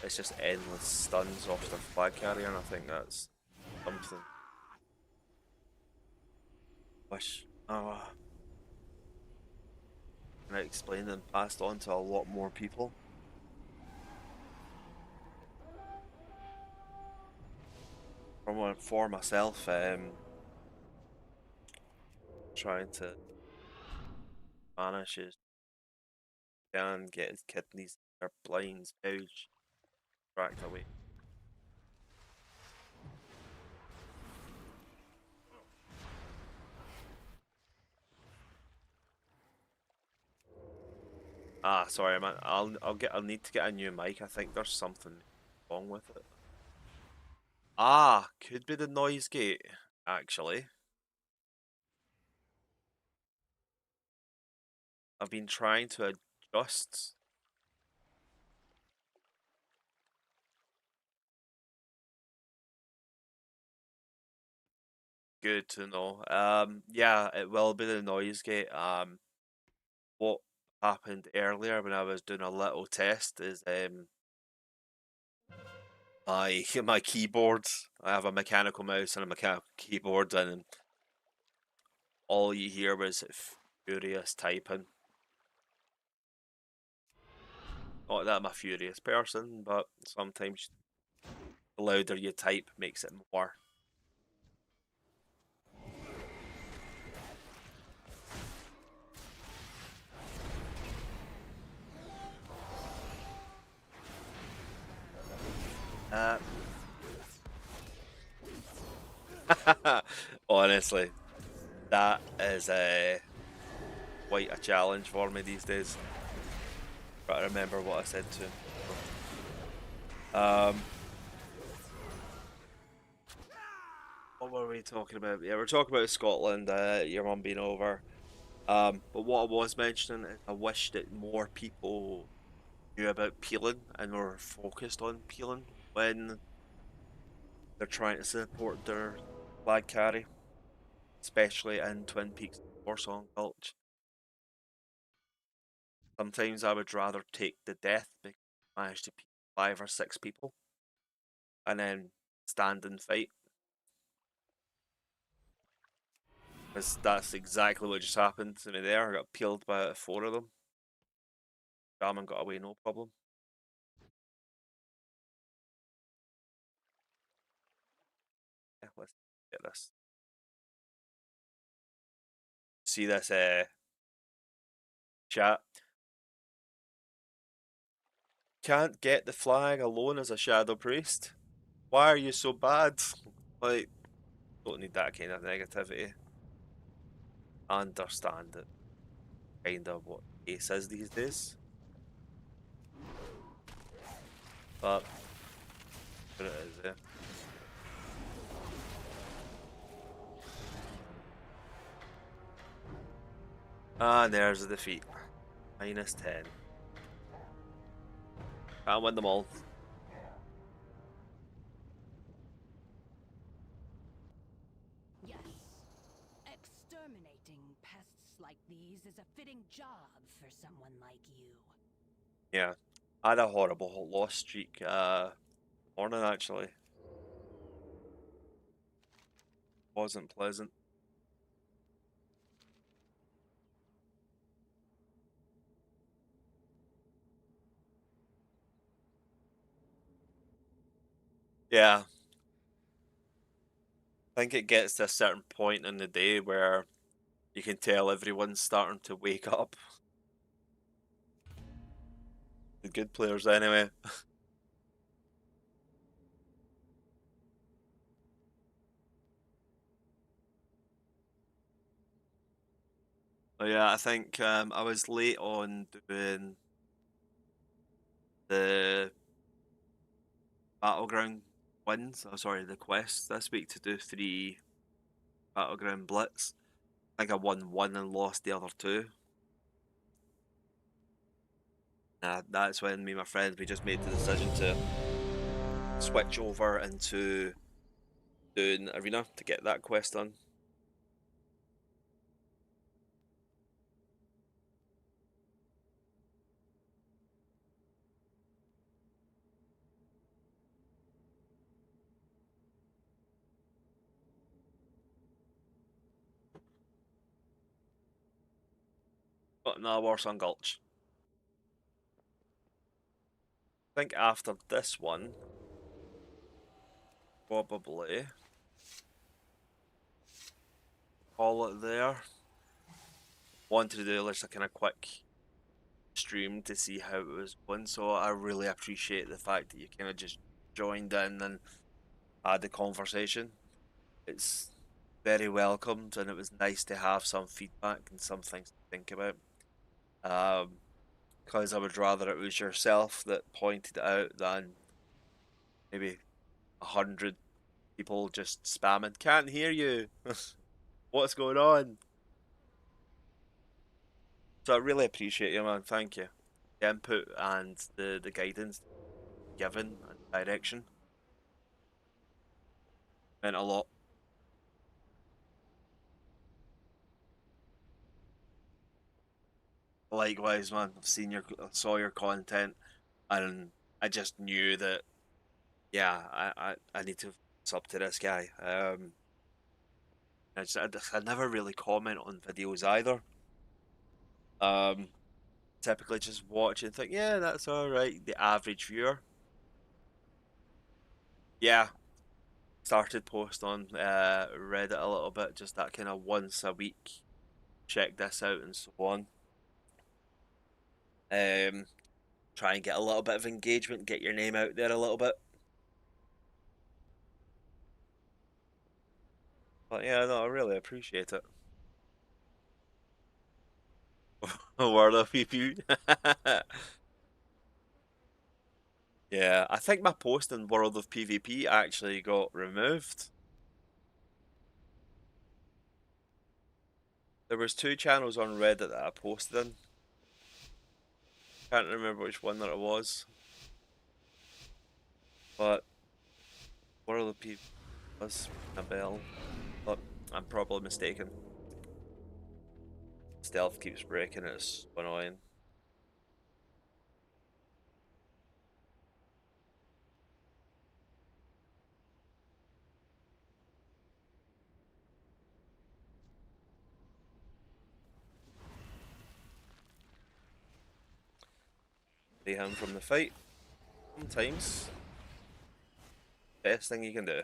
It's just endless stuns off the flag carrier, and I think that's something. Wish. Oh. Can I explain and passed on to a lot more people? For myself, trying to manage his can get his kidneys or blinds ouch cracked away. Ah, sorry, man. I'll need to get a new mic. I think there's something wrong with it. Ah, could be the noise gate, actually. I've been trying to adjust. Good to know. Yeah, it will be the noise gate. What happened earlier when I was doing a little test is my keyboard. I have a mechanical mouse and a mechanical keyboard, and all you hear was furious typing. Not that I'm a furious person, but sometimes the louder you type makes it more. Honestly, that is quite a challenge for me these days. Try to remember what I said to him. What were we talking about? Yeah, we're talking about Scotland, your mum being over. But what I was mentioning is I wish that more people knew about peeling and were focused on peeling when they're trying to support their flag carry, especially in Twin Peaks Warsong Gulch. Sometimes I would rather take the death because I managed to peel 5 or 6 people and then stand and fight. Because that's exactly what just happened to me there. I got peeled by 4 of them. Shaman got away, no problem. Yeah, let's get this. See this chat. Can't get the flag alone as a shadow priest. Why are you so bad? Like, don't need that kind of negativity. I understand it. Kind of what Ace is these days. But what it is, yeah. And there's the defeat. -10. Can't win them all. Yes. Exterminating pests like these is a fitting job for someone like you. Yeah. I had a horrible loss streak morning actually. Wasn't pleasant. Yeah. I think it gets to a certain point in the day where you can tell everyone's starting to wake up. The good players anyway. But yeah, I think I was late on doing the Battleground wins. Oh, sorry, the quests this week to do 3 Battleground Blitz. I think I won 1 and lost the other 2. That's when me and my friends we just made the decision to switch over into doing arena to get that quest done. But no, Warsong Gulch. I think after this one, probably call it there. Wanted to do just a kind of quick stream to see how it was going, so I really appreciate the fact that you kind of just joined in and had the conversation. It's very welcomed, and it was nice to have some feedback and some things to think about. Because I would rather it was yourself that pointed it out than maybe 100 people just spamming. Can't hear you. What's going on? So I really appreciate you, man. Thank you. The input and the guidance given and direction meant a lot. Likewise, man. Saw your content, and I just knew that. Yeah, I need to sub to this guy. I never really comment on videos either. Um, Typically just watch and think, yeah, that's all right. The average viewer. Yeah, started post on Reddit a little bit, just that kind of once a week, check this out and so on. Um, Try and get a little bit of engagement, get your name out there a little bit. But yeah, no, I really appreciate it. World of PvP. Yeah, I think my post in World of PvP actually got removed. There was two channels on Reddit that I posted in. Can't remember which one that it was, but World of PvP was a bell. But I'm probably mistaken. Stealth keeps breaking, it's annoying. Free him from the fight. Sometimes, best thing you can do.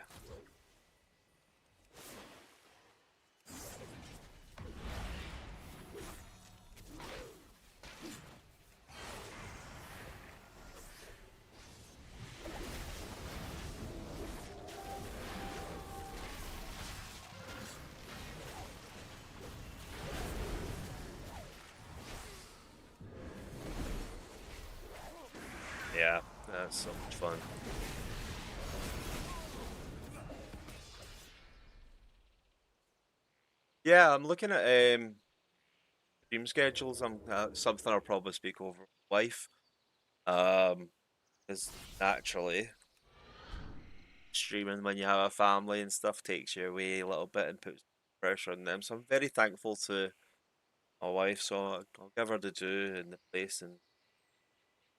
Yeah, that's so much fun. Yeah, I'm looking at stream schedules. I'm something I'll probably speak over with my wife. Because naturally, streaming when you have a family and stuff takes you away a little bit and puts pressure on them. So I'm very thankful to my wife. So I'll give her the due and the place and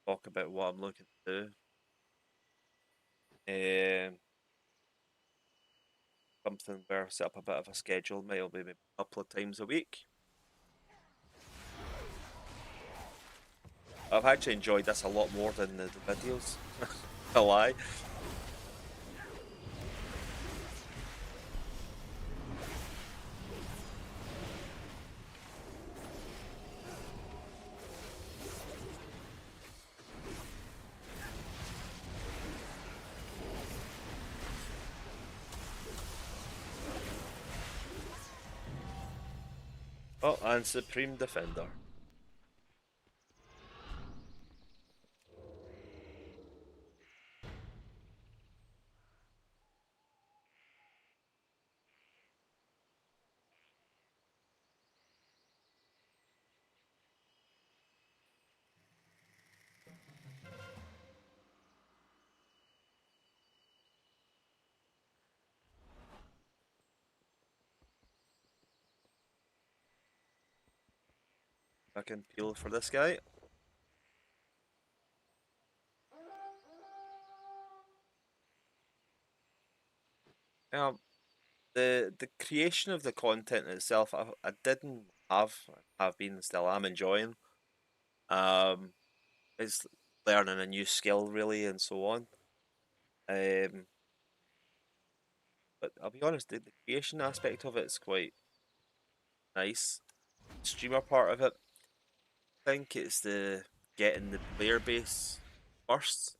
talk about what I'm looking to do. Something where I set up a bit of a schedule, maybe a couple of times a week. I've actually enjoyed this a lot more than the videos. A lie. Oh, and Supreme Defender. I can peel for this guy. Um, the creation of the content itself, I didn't have been still am enjoying. Um, it's learning a new skill really and so on. Um, but I'll be honest, the creation aspect of it's quite nice. Streamer part of it, I think it's the getting the player base first.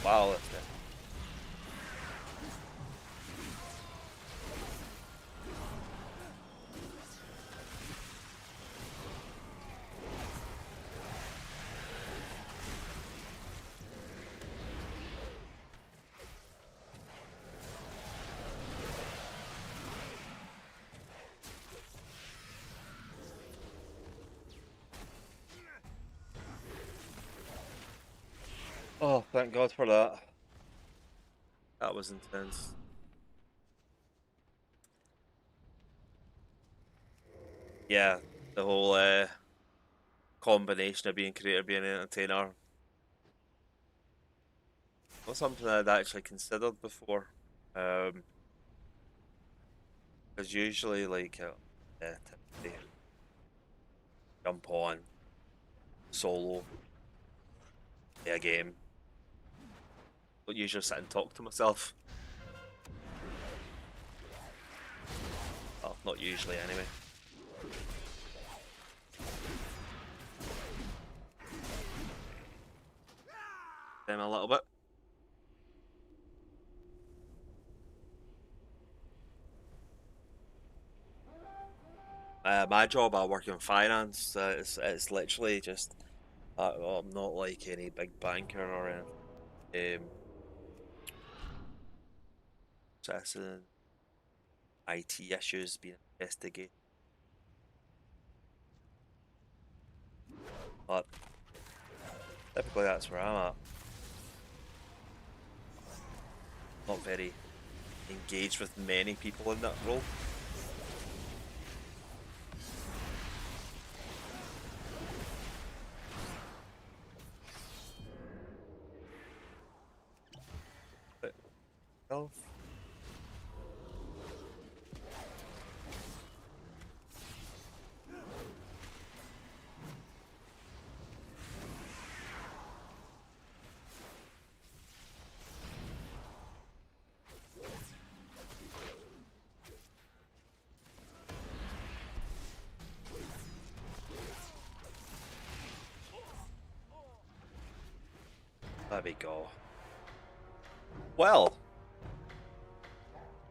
Wow, that's it. Oh, thank God for that. That was intense. Yeah, the whole combination of being creator, being an entertainer, not something I'd actually considered before. Um, because usually like typically jump on solo, play a game. Don't usually sit and talk to myself. Well, not usually anyway. Them a little bit. My job, I work in finance. It's literally just well, I'm not like any big banker or anything. Assessing IT issues being investigated. But typically that's where I'm at. Not very engaged with many people in that role. But well, there we go. Well,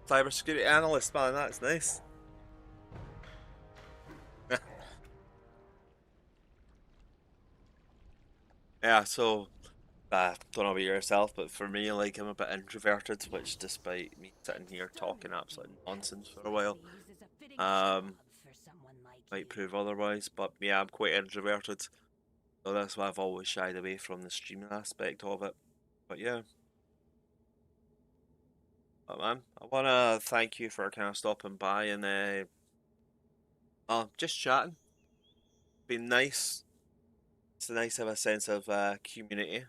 cybersecurity analyst, man, that's nice. Yeah, so don't know about yourself, but for me, like I'm a bit introverted, which despite me sitting here talking absolute nonsense for a while, These is a fitting um, job for someone like might you. prove otherwise. But yeah, I'm quite introverted, so that's why I've always shied away from the streaming aspect of it. But yeah, but man, I wanna thank you for kind of stopping by and just chatting. Been nice. It's nice to have a sense of community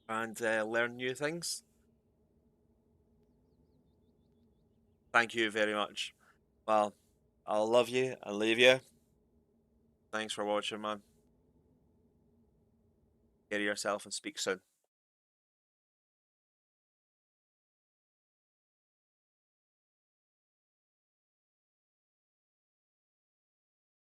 and learn new things. Thank you very much. Well, I'll love you and leave you. Thanks for watching, man. Care of yourself and speak soon.